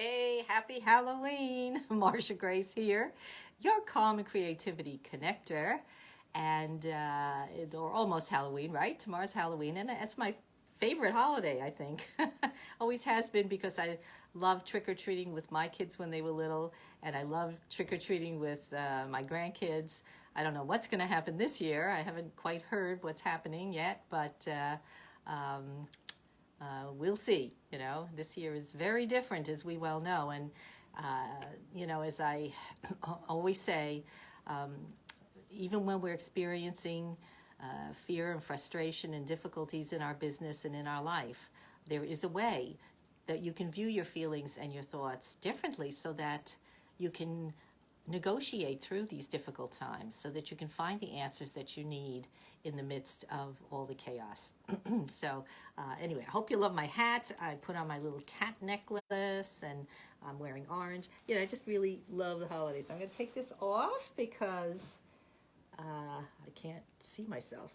Hey, happy Halloween. Marsha Grace here, your calm and creativity connector. Or almost Halloween, right? Tomorrow's Halloween, and it's my favorite holiday, I think. Always has been because I love trick or treating with my kids when they were little, and I love trick or treating with my grandkids. I don't know what's going to happen this year. I haven't quite heard what's happening yet, but um, we'll see. This year is very different, as we well know. And, as I always say, um, even when we're experiencing fear and frustration and difficulties in our business and in our life, there is a way that you can view your feelings and your thoughts differently so that you can negotiate through these difficult times so that you can find the answers that you need in the midst of all the chaos. Anyway, I hope you love my hat. I put on my little cat necklace and I'm wearing orange. I just really love the holidays. I'm going to take this off because I can't see myself.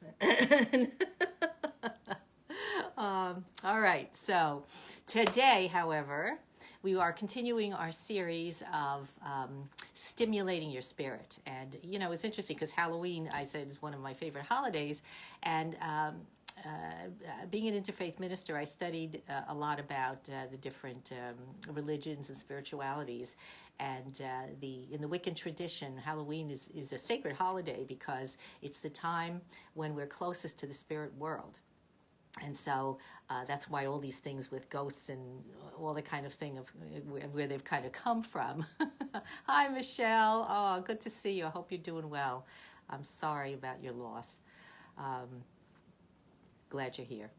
All right, so today, however, we are continuing our series of stimulating your spirit. And, it's interesting because Halloween, I said, is one of my favorite holidays. And being an interfaith minister, I studied a lot about the different religions and spiritualities. And in the Wiccan tradition, Halloween is a sacred holiday because it's the time when we're closest to the spirit world. And so that's why all these things with ghosts and all the kind of thing of where they've kind of come from. Hi, Michelle. Oh, good to see you. I hope you're doing well. I'm sorry about your loss. Glad you're here.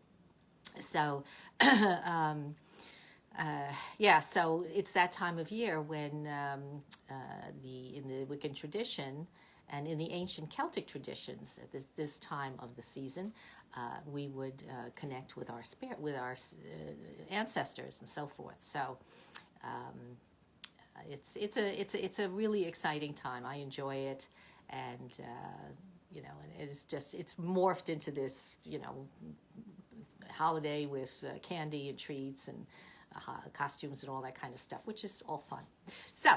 So, so it's that time of year when in the Wiccan tradition and in the ancient Celtic traditions, at this time of the season, we would connect with our spirit, with our ancestors, and so forth. So it's a really exciting time. I enjoy it, and it's morphed into this holiday with candy and treats and costumes and all that kind of stuff, which is all fun. So,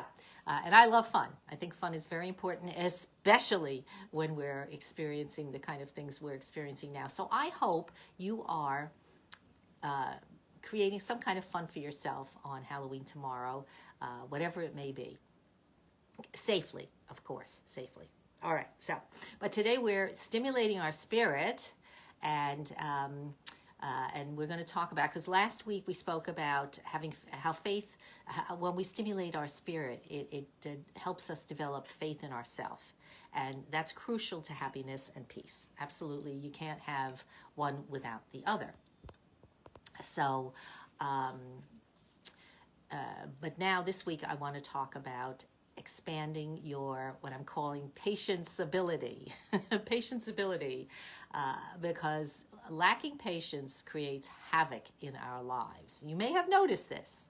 and I love fun. I think fun is very important, especially when we're experiencing the kind of things we're experiencing now. So I hope you are creating some kind of fun for yourself on Halloween tomorrow, whatever it may be. Safely, of course, safely. All right, but today we're stimulating our spirit, and we're going to talk about, because last week we spoke about how faith, when we stimulate our spirit, it helps us develop faith in ourselves. And that's crucial to happiness and peace. Absolutely, you can't have one without the other. So, but now this week I want to talk about expanding your, what I'm calling, patience ability. Patience ability, because lacking patience creates havoc in our lives. You may have noticed this.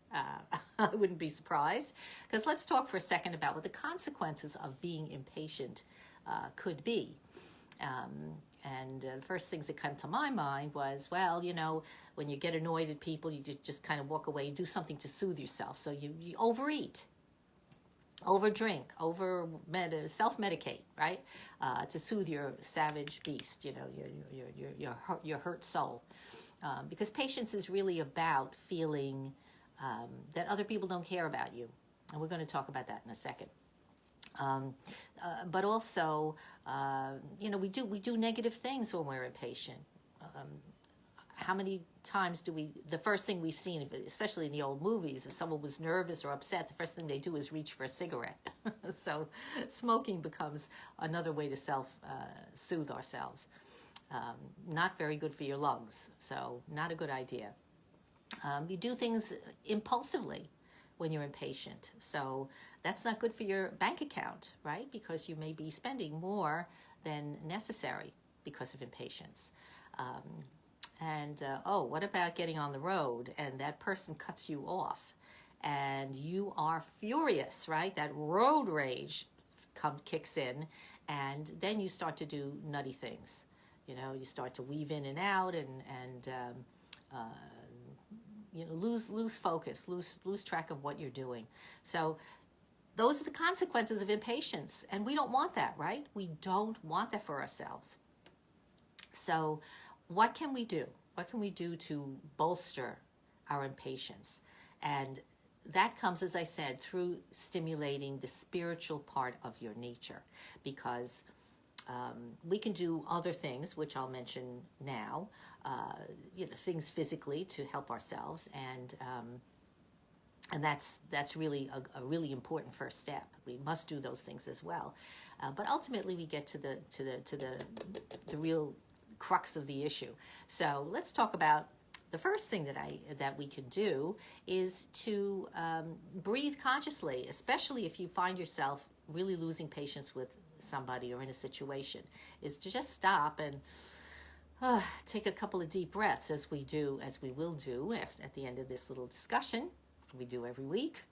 I wouldn't be surprised, because let's talk for a second about what the consequences of being impatient could be. And the first things that come to my mind was, when you get annoyed at people, you just kind of walk away and do something to soothe yourself. So you overeat, overdrink, self-medicate, right? To soothe your savage beast, your hurt soul. Because patience is really about feeling that other people don't care about you. And we're going to talk about that in a second. But also, we do negative things when we're impatient. How many times the first thing we've seen, especially in the old movies, if someone was nervous or upset, the first thing they do is reach for a cigarette. So smoking becomes another way to soothe ourselves. Not very good for your lungs, so not a good idea. You do things impulsively when you're impatient. So that's not good for your bank account, right? Because you may be spending more than necessary because of impatience. What about getting on the road and that person cuts you off and you are furious, right? That road rage kicks in, and then you start to do nutty things. You start to weave in and out and lose focus, lose track of what you're doing. So those are the consequences of impatience, and we don't want that, right? We don't want that for ourselves. So what can we do? What can we do to bolster our impatience? And that comes, as I said, through stimulating the spiritual part of your nature, because we can do other things, which I'll mention now, things physically to help ourselves, and that's really a really important first step. We must do those things as well, but ultimately we get to the real crux of the issue. So let's talk about the first thing that we can do is to breathe consciously, especially if you find yourself really losing patience with somebody or in a situation, is to just stop and take a couple of deep breaths, as we will do at the end of this little discussion. We do every week,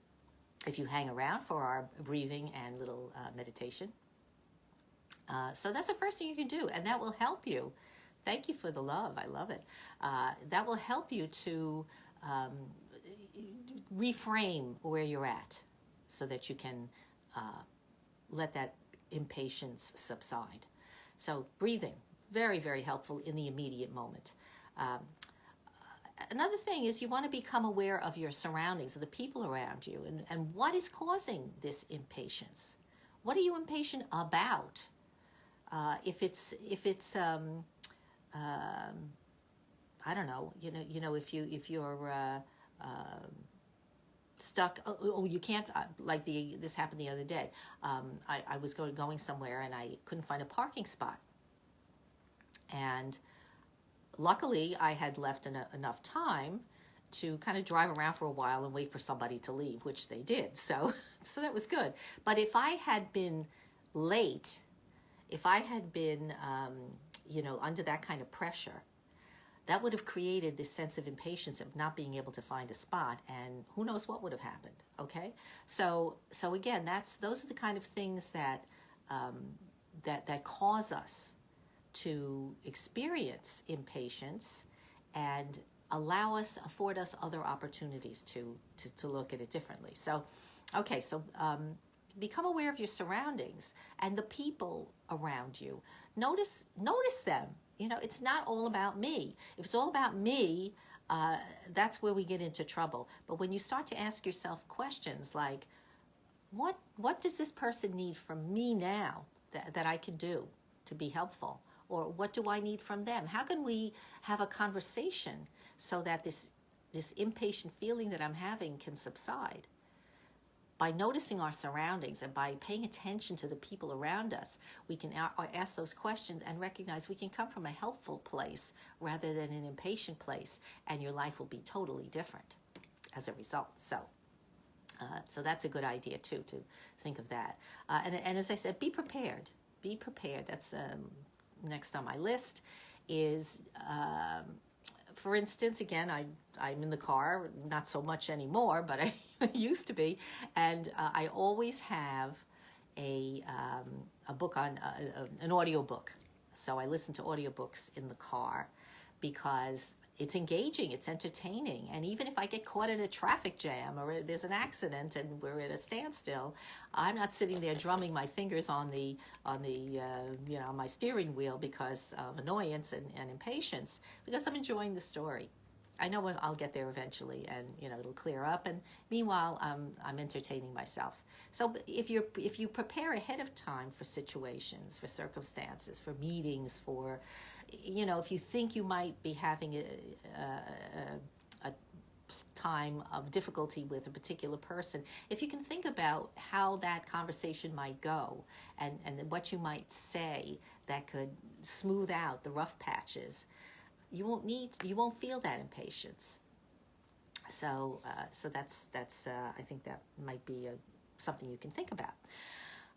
if you hang around for our breathing and little meditation. So that's the first thing you can do, and that will help you. Thank you for the love. I love it. That will help you to reframe where you're at so that you can let that impatience subside. So breathing, very, very helpful in the immediate moment. Another thing is you want to become aware of your surroundings, of the people around you, and what is causing this impatience. What are you impatient about? If it's I don't know, if you're stuck, you can't, this happened the other day. I was going somewhere and I couldn't find a parking spot. And luckily I had left enough time to kind of drive around for a while and wait for somebody to leave, which they did. So that was good. But if I had been late, if I had been, under that kind of pressure, that would have created this sense of impatience of not being able to find a spot, and who knows what would have happened. Okay, so again, those are the kind of things that cause us to experience impatience and afford us other opportunities to look at it differently. So, okay, so become aware of your surroundings and the people around you. Notice them. It's not all about me. If it's all about me, that's where we get into trouble. But when you start to ask yourself questions like, what does this person need from me now that I can do to be helpful? Or what do I need from them? How can we have a conversation so that this impatient feeling that I'm having can subside? By noticing our surroundings and by paying attention to the people around us, we can ask those questions and recognize we can come from a helpful place rather than an impatient place, and your life will be totally different as a result. So that's a good idea too, to think of that. And as I said, be prepared. Be prepared. That's next on my list is, for instance, again, I'm in the car, not so much anymore, but I used to be, and I always have a book on an audio book. So I listen to audiobooks in the car because it's engaging, it's entertaining, and even if I get caught in a traffic jam or there's an accident and we're at a standstill, I'm not sitting there drumming my fingers on my steering wheel because of annoyance and impatience, because I'm enjoying the story. I know I'll get there eventually, and it'll clear up. And meanwhile, I'm entertaining myself. So if you prepare ahead of time for situations, for circumstances, for meetings, for if you think you might be having a time of difficulty with a particular person, if you can think about how that conversation might go and what you might say that could smooth out the rough patches, you won't feel that impatience. So that's I think that might be something you can think about.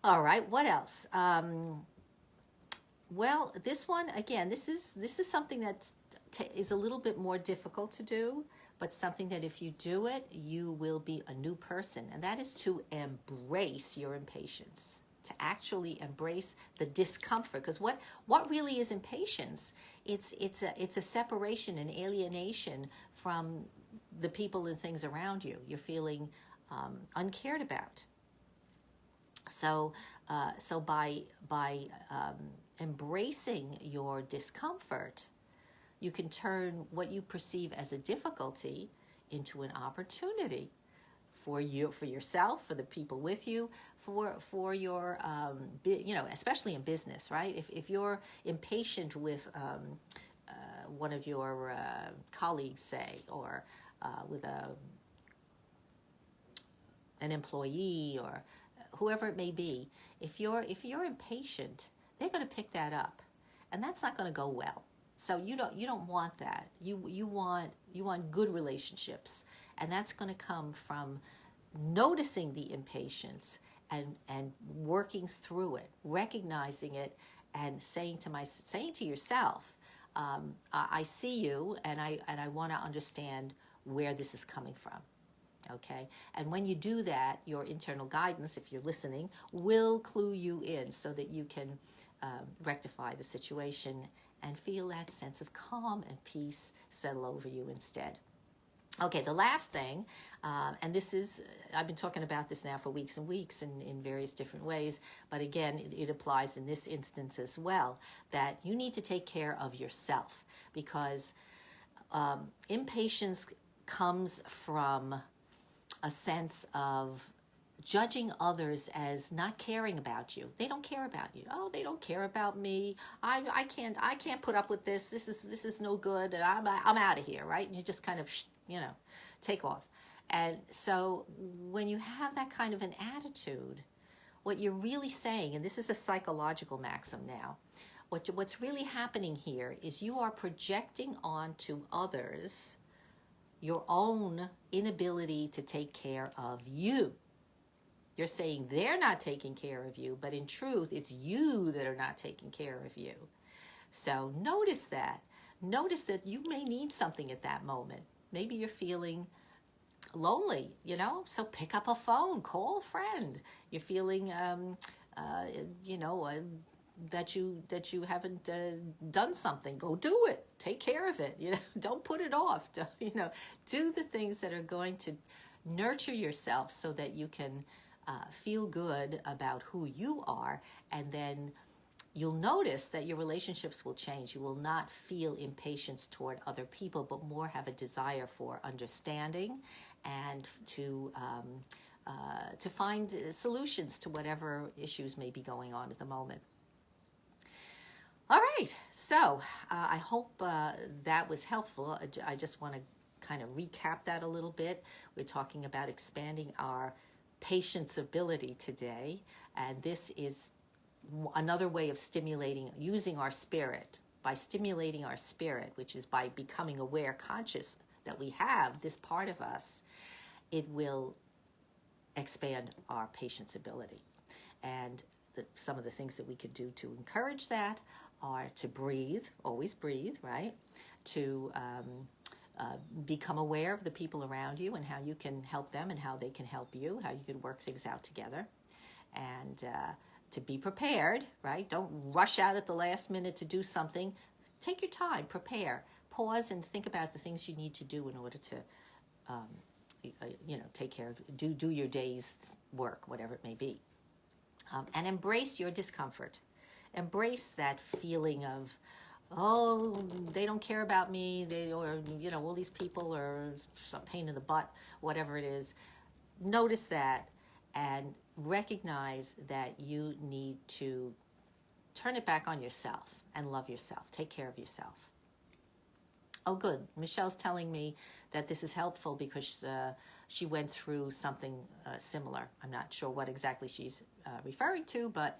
All right, what else? Well, this one again. This is something that is a little bit more difficult to do, but something that if you do it, you will be a new person, and that is to embrace your impatience. To actually embrace the discomfort, because what really is impatience? It's a separation, an alienation from the people and things around you. You're feeling uncared about. So by embracing your discomfort, you can turn what you perceive as a difficulty into an opportunity for you, for yourself, for the people with you, for your especially in business, right? If you're impatient with one of your colleagues, say, or with an employee, or whoever it may be, if you're impatient, they're going to pick that up, and that's not going to go well. So you don't want that. You want good relationships, and that's going to come from noticing the impatience and working through it, recognizing it, and saying to yourself, I see you, and I want to understand where this is coming from. Okay, and when you do that, your internal guidance, if you're listening, will clue you in so that you can rectify the situation and feel that sense of calm and peace settle over you instead. Okay, the last thing, and this is, I've been talking about this now for weeks and weeks in various different ways, but again, it applies in this instance as well, that you need to take care of yourself, because impatience comes from a sense of judging others as not caring about you. They don't care about you. Oh, they don't care about me. I can't put up with this. This is no good, and I'm out of here, right? And you just kind of take off. And so when you have that kind of an attitude, what you're really saying, and this is a psychological maxim now, what's really happening here is you are projecting onto others your own inability to take care of you. You're saying they're not taking care of you, but in truth, it's you that are not taking care of you. So notice that. Notice that you may need something at that moment. Maybe you're feeling lonely, so pick up a phone, call a friend. You're feeling, that you haven't done something, go do it. Take care of it. Don't put it off. Do the things that are going to nurture yourself so that you can feel good about who you are, and then you'll notice that your relationships will change. You will not feel impatience toward other people, but more have a desire for understanding and to find solutions to whatever issues may be going on at the moment. All right, so I hope that was helpful. I just want to kind of recap that a little bit. We're talking about expanding our patience ability today, and this is another way of using our spirit. By stimulating our spirit, which is by becoming aware, conscious that we have this part of us, it will expand our patience ability. And some of the things that we could do to encourage that are to breathe, always breathe, right? To become aware of the people around you and how you can help them and how they can help you, how you can work things out together. And to be prepared, right? Don't rush out at the last minute to do something. Take your time, prepare, pause, and think about the things you need to do in order to, take care of, do your day's work, whatever it may be. And embrace your discomfort. Embrace that feeling of, oh, they don't care about me, all these people are some pain in the butt, whatever it is. Notice that and recognize that you need to turn it back on yourself and love yourself. Take care of yourself. Oh, good. Michelle's telling me that this is helpful because she went through something similar. I'm not sure what exactly she's referring to, but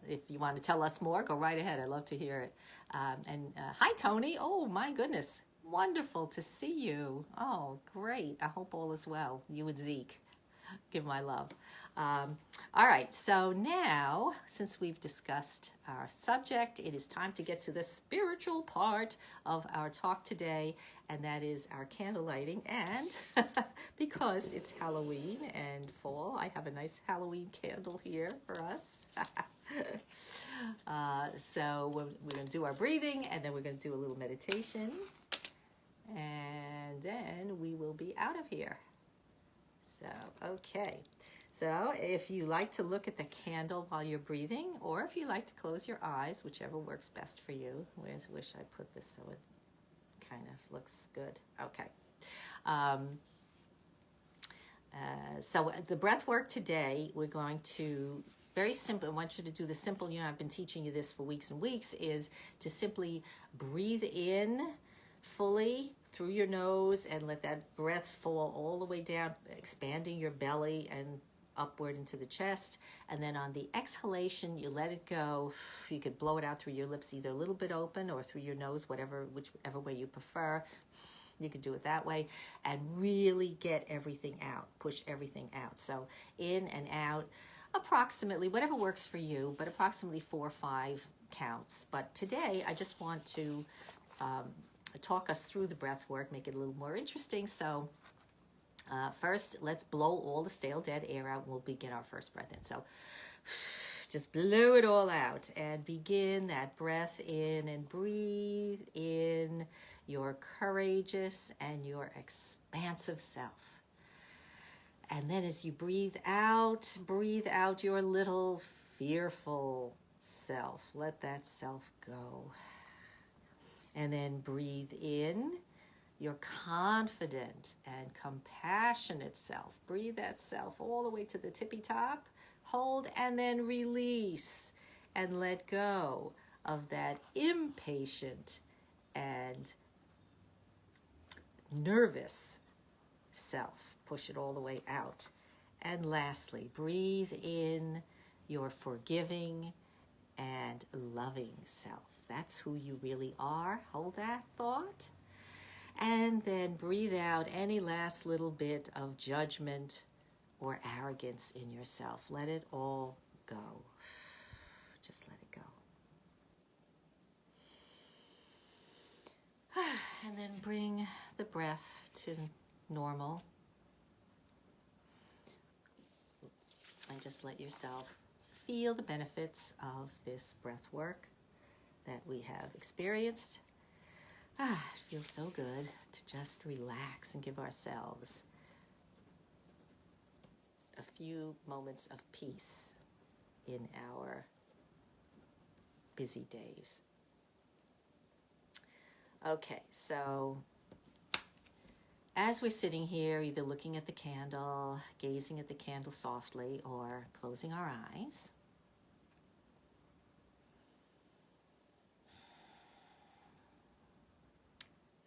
if you want to tell us more, go right ahead. I'd love to hear it. And hi, Tony. Oh, my goodness. Wonderful to see you. Oh, great. I hope all is well. You and Zeke. Give my love. All right, so now, since we've discussed our subject, it is time to get to the spiritual part of our talk today, and that is our candle lighting. And because it's Halloween and fall, I have a nice Halloween candle here for us. So we're going to do our breathing, and then we're going to do a little meditation. and then we will be out of here. So, okay. So if you like to look at the candle while you're breathing, or if you like to close your eyes, whichever works best for you. Wish I put this so it kind of looks good. Okay. So the breath work today, we're going to, very simple, I want you to do the simple, I've been teaching you this for weeks and weeks, is to simply breathe in fully through your nose and let that breath fall all the way down, expanding your belly and upward into the chest. And then on the exhalation, you let it go. You could blow it out through your lips, either a little bit open or through your nose, whichever way you prefer. You could do it that way and really get everything out, push everything out. So in and out, approximately, whatever works for you, but approximately 4 or 5 counts. But today, I just want to talk us through the breath work, make it a little more interesting. So first, let's blow all the stale, dead air out, and we'll begin our first breath in. So just blow it all out and begin that breath in and breathe in your courageous and your expansive self. And then as you breathe out your little fearful self. Let that self go. And then breathe in your confident and compassionate self. Breathe that self all the way to the tippy top. Hold and then release and let go of that impatient and nervous self. Push it all the way out. And lastly, breathe in your forgiving and loving self. That's who you really are. Hold that thought. And then breathe out any last little bit of judgment or arrogance in yourself. Let it all go. Just let it go. And then bring the breath to normal. And just let yourself feel the benefits of this breath work that we have experienced. It feels so good to just relax and give ourselves a few moments of peace in our busy days. Okay, so as we're sitting here, either looking at the candle, gazing at the candle softly, or closing our eyes,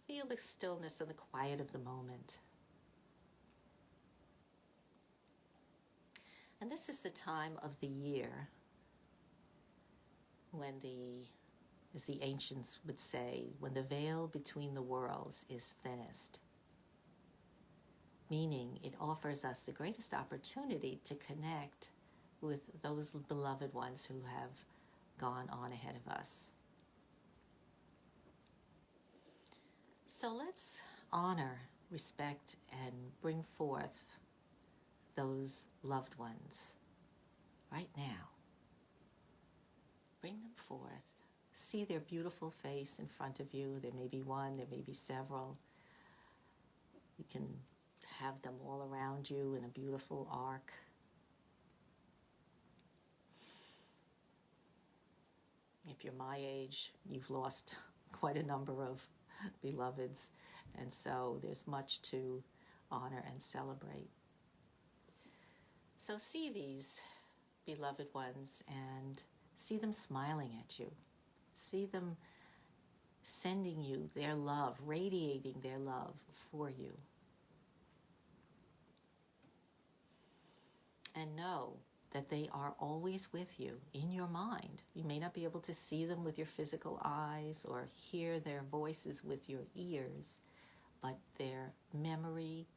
feel the stillness and the quiet of the moment. And this is the time of the year when as the ancients would say, when the veil between the worlds is thinnest. Meaning it offers us the greatest opportunity to connect with those beloved ones who have gone on ahead of us. So let's honor, respect, and bring forth those loved ones right now. Bring them forth. See their beautiful face in front of you. There may be one, there may be several. You can have them all around you in a beautiful arc. If you're my age, you've lost quite a number of beloveds, and so there's much to honor and celebrate. So see these beloved ones and see them smiling at you. See them sending you their love, radiating their love for you. And know that they are always with you in your mind. You may not be able to see them with your physical eyes or hear their voices with your ears, but their memory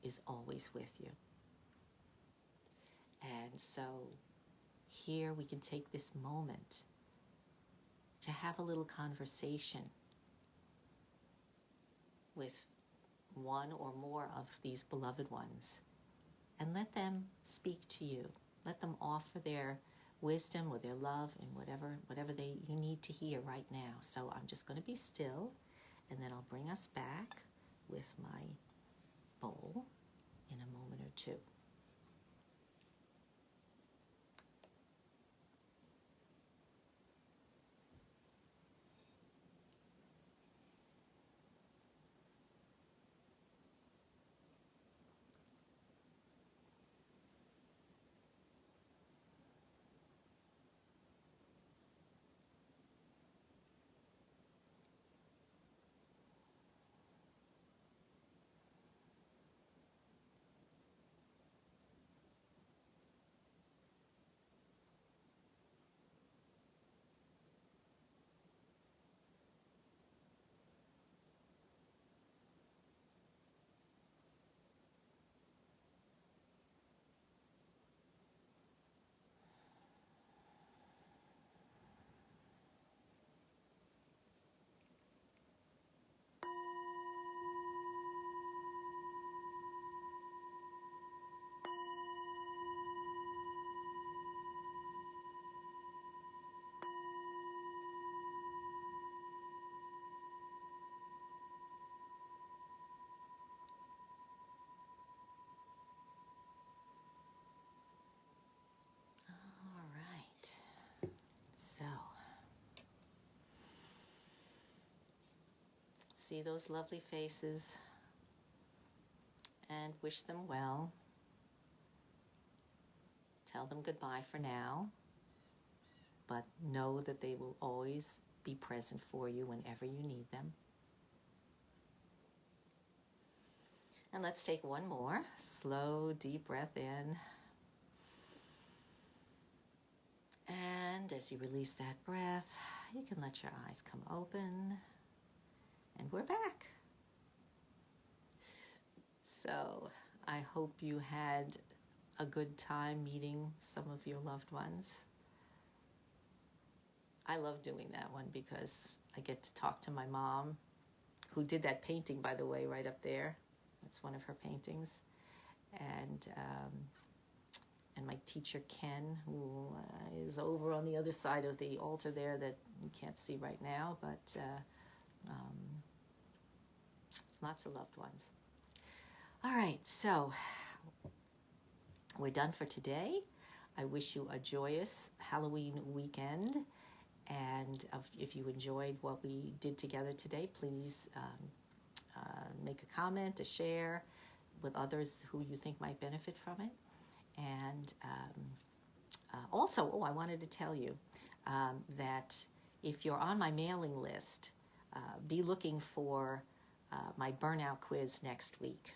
is always with you. And so here we can take this moment to have a little conversation with one or more of these beloved ones and let them speak to you. Let them offer their wisdom or their love and whatever you need to hear right now. So I'm just going to be still, and then I'll bring us back with my bowl in a moment or two. All right. So, see those lovely faces and wish them well. Tell them goodbye for now, but know that they will always be present for you whenever you need them. And let's take one more slow, deep breath in. And as you release that breath, you can let your eyes come open. And we're back. So I hope you had a good time meeting some of your loved ones. I love doing that one because I get to talk to my mom, who did that painting, by the way, right up there. That's one of her paintings. And my teacher, Ken, who is over on the other side of the altar there that you can't see right now, but lots of loved ones. All right, so we're done for today. I wish you a joyous Halloween weekend. And if you enjoyed what we did together today, please make a comment, a share with others who you think might benefit from it. And also, I wanted to tell you that if you're on my mailing list, be looking for my burnout quiz next week.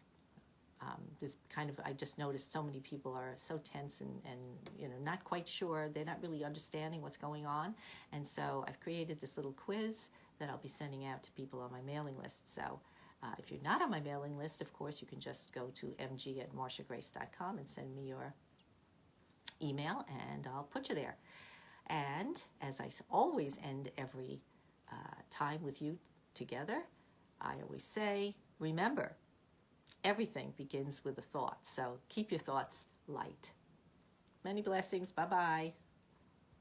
I just noticed so many people are so tense and not quite sure. They're not really understanding what's going on. And so I've created this little quiz that I'll be sending out to people on my mailing list. So if you're not on my mailing list, of course, you can just go to mg@marshagrace.com and send me your email, and I'll put you there. And as I always end every time with you together, I always say, remember, everything begins with a thought. So keep your thoughts light. Many blessings. Bye-bye.